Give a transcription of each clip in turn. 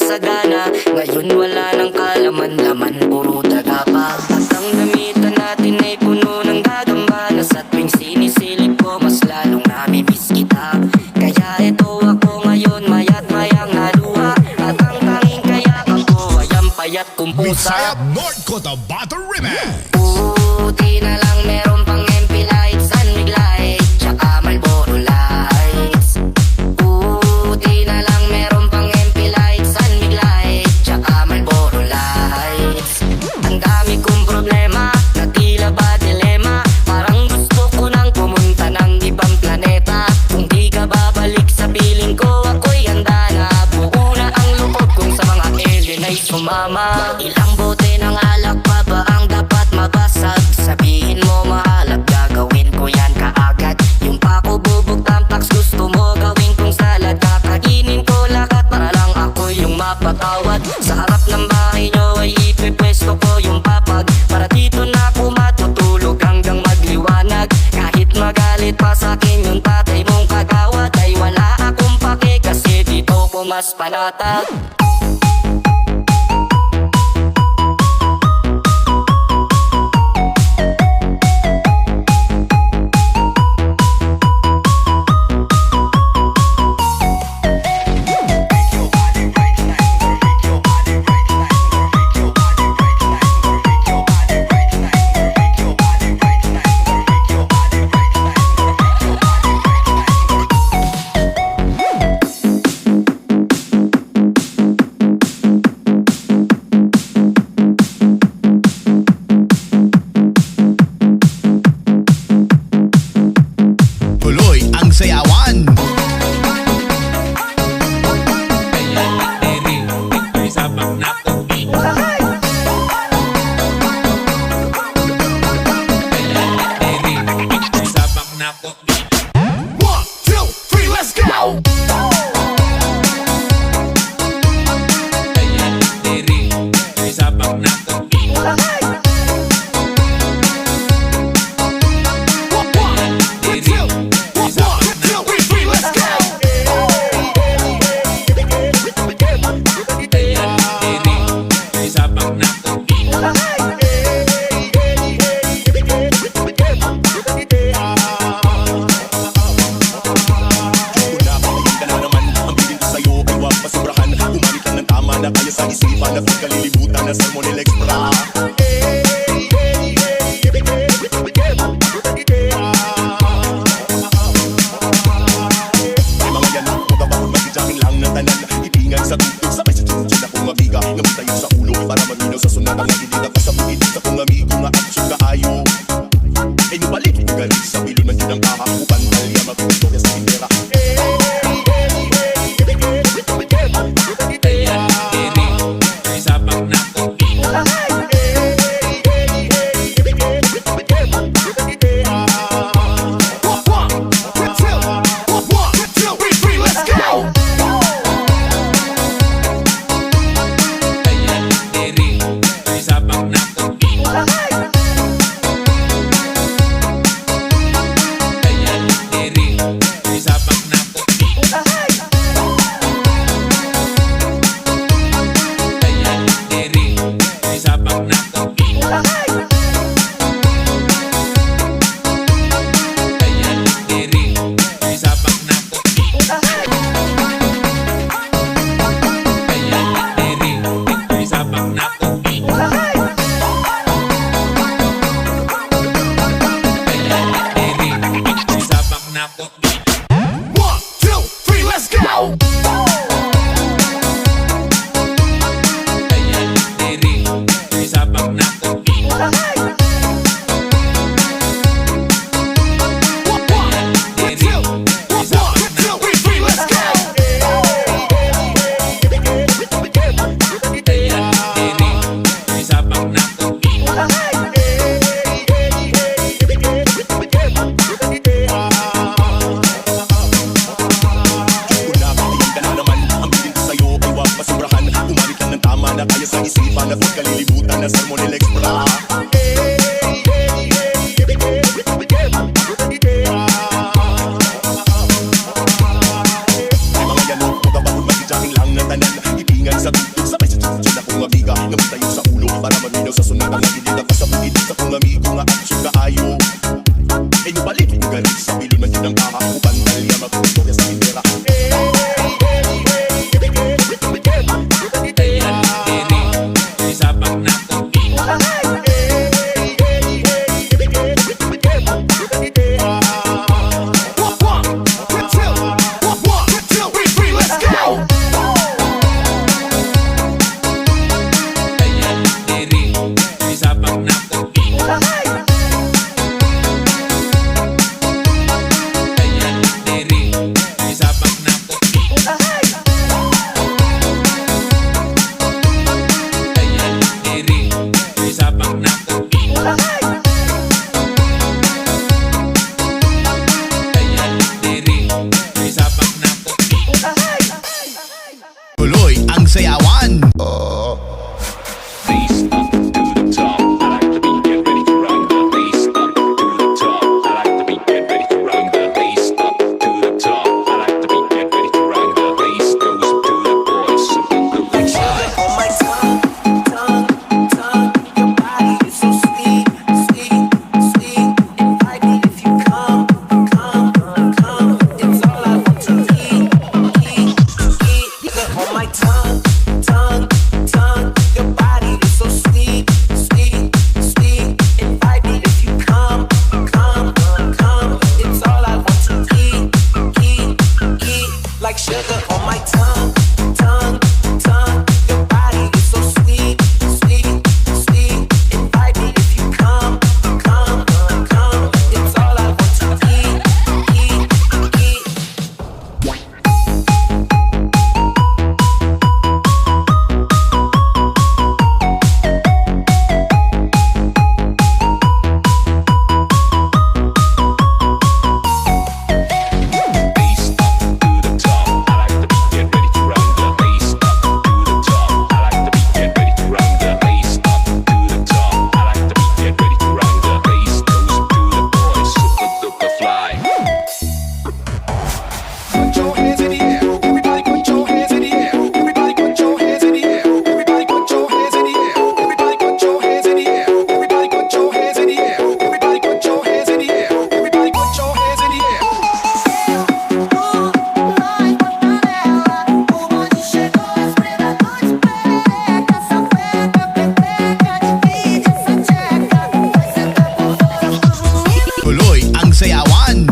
sagana. Ngayon wala nang kalaman-laman, puro daga pa. At ang damitan natin ay puno ng gagamba, na sa tuwing sinisilip ko mas lalong namimiss kita. Kaya eto ako ngayon, maya't mayang naluha, at ang tanging kayakan ko ay ang payat kong pusa. Bisaya North Cotabato Remix. Buti na lang meron pang MP lights, Anmig light, tsaka Marlboro lights. Buti na lang meron pang MP lights, Anmig light, tsaka Marlboro lights. Ang dami kong problema, na tila ba dilema, parang gusto ko nang pumunta ng ibang planeta. Kung di ka babalik sa piling ko, ako'y handa na. Buo na ang loob kong sa mga alien ay sumama. Ilang bote ng alak pa ba ang dapat mabasag? Sabihin mo mahal at gagawin ko yan kaagad. Yung pako bubog tampax gusto mo gawin kong salad. Kakainin ko lahat para lang ako yung mapatawad. Sa harap ng bahay nyo ay ipipwesto ko yung papag, para dito na ako matutulog hanggang magliwanag. Kahit magalit pa sa'kin yung tatay mong kagawad, ay wala akong pake kasi dito ko mas panatag. Tuloy ang sayawan. One, two, three, let's go! Kaya sa isipan at kalilibutan na sermon nila ekstra. May mga yan, magabahon magkidyakin lang ng tanan. Ipingan sa tutog, sabay sa tutug na kong mabiga. Ngamit tayo sa ulo para magminaw sa sunat. Ang nagidid ako sa bukid sa kong amigo nga aksyon kaayo. Ay nubalik, galit sa pilo ng yun ang kahakupan. Talya magkukustoya sa hindera. isipan at kalilibutan na sermon nila ekstra. May mga yanong magkabahon, magkidyaking lang na tanan. Ipingan sa sa sunod ang nagidita pa sa bukid sa kong amigo nga aksyon kaayo. Inyong balik yung galit sa pilo ng yun ang kakakupan talya magpustorya sa hitera. Tuloy ang sayawan. Like sugar on my tongue, tongue, tongue. Your body is so sweet, sweet, sweet. Invite me if you come, come, come. It's all I want to eat, eat, eat. Tuloy ang sayawan.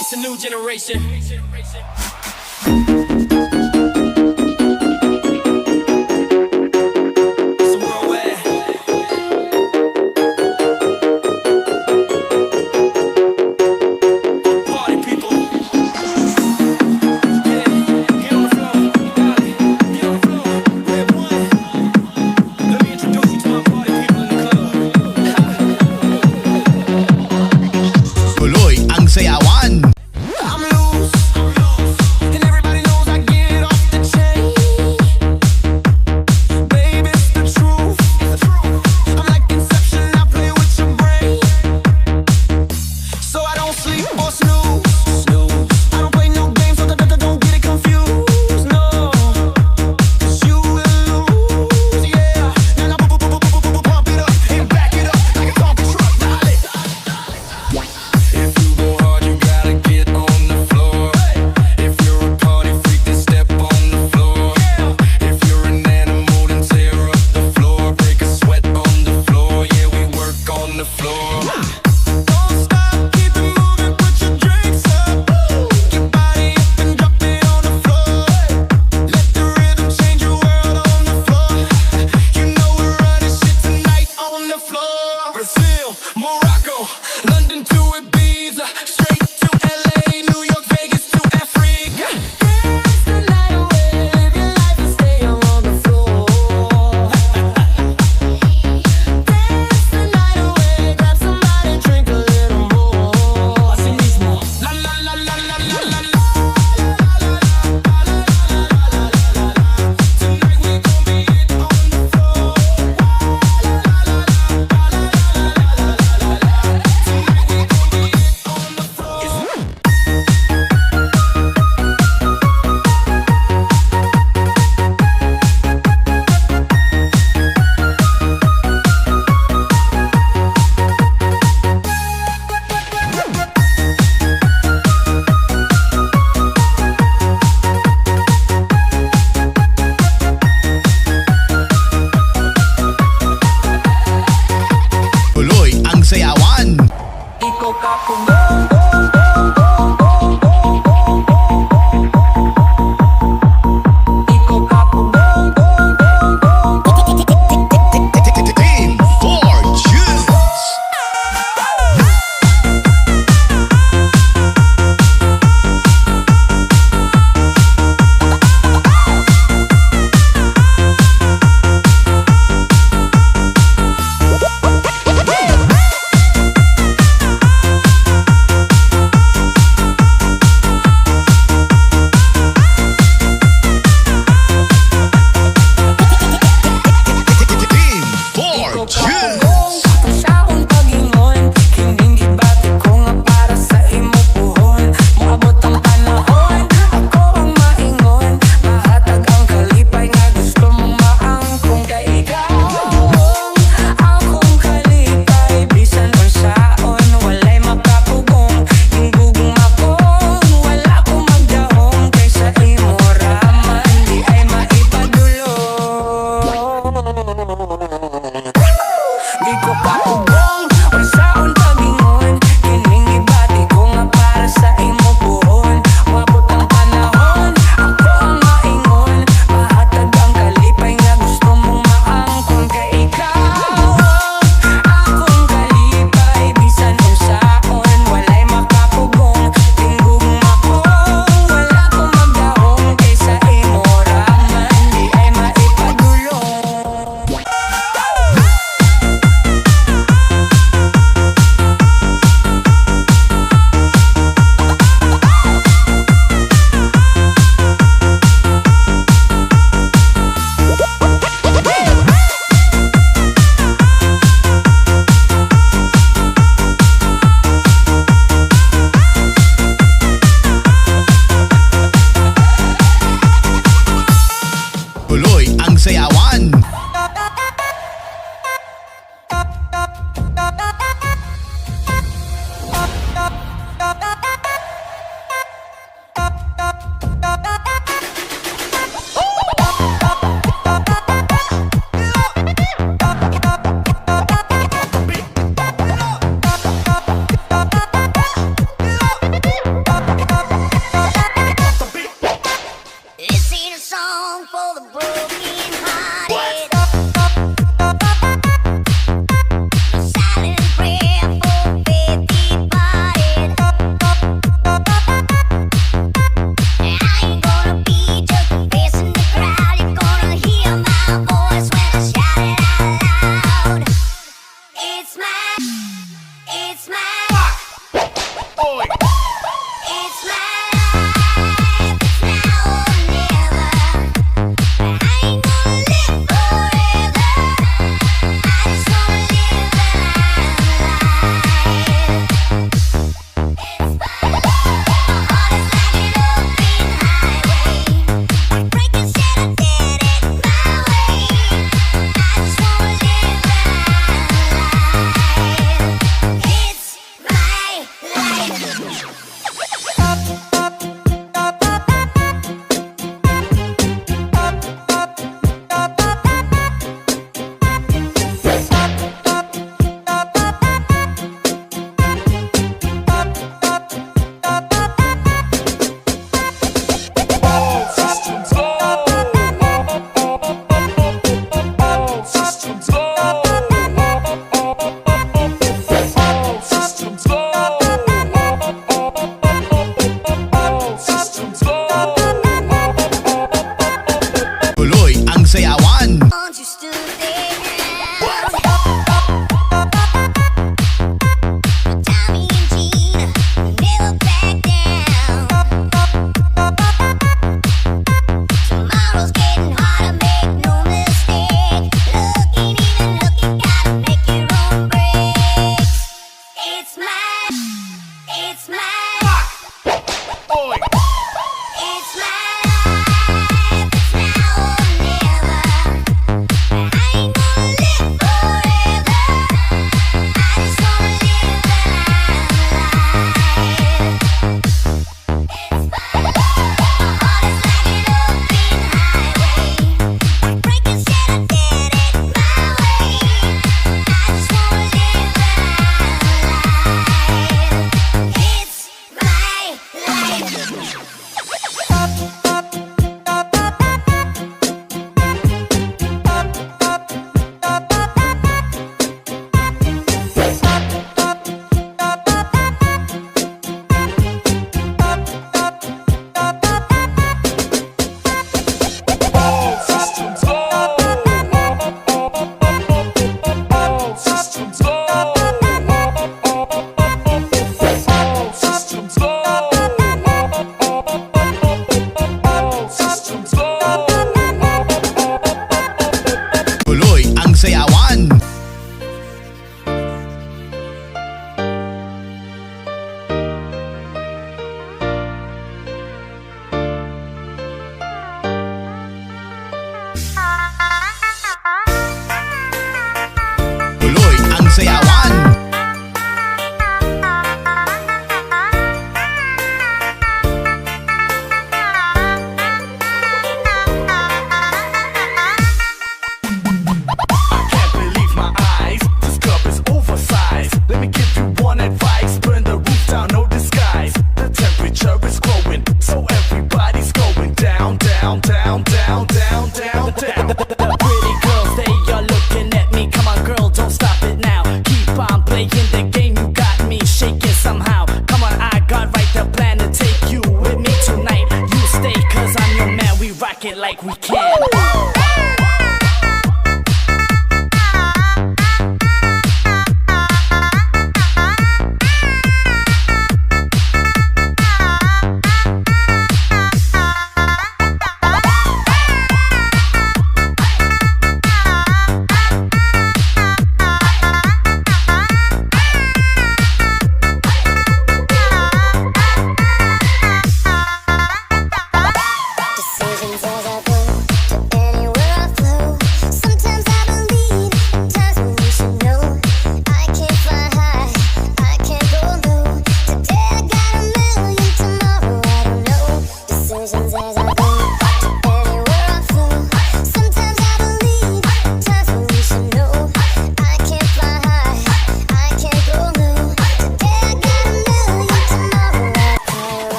It's a new generation. It's a worldwide. Party people. Yeah, get on the floor. Got it. Get on the floor. Red one. Let me introduce you to my party people in the club. Tuloy ang sayawan. I'm loose, and everybody knows I get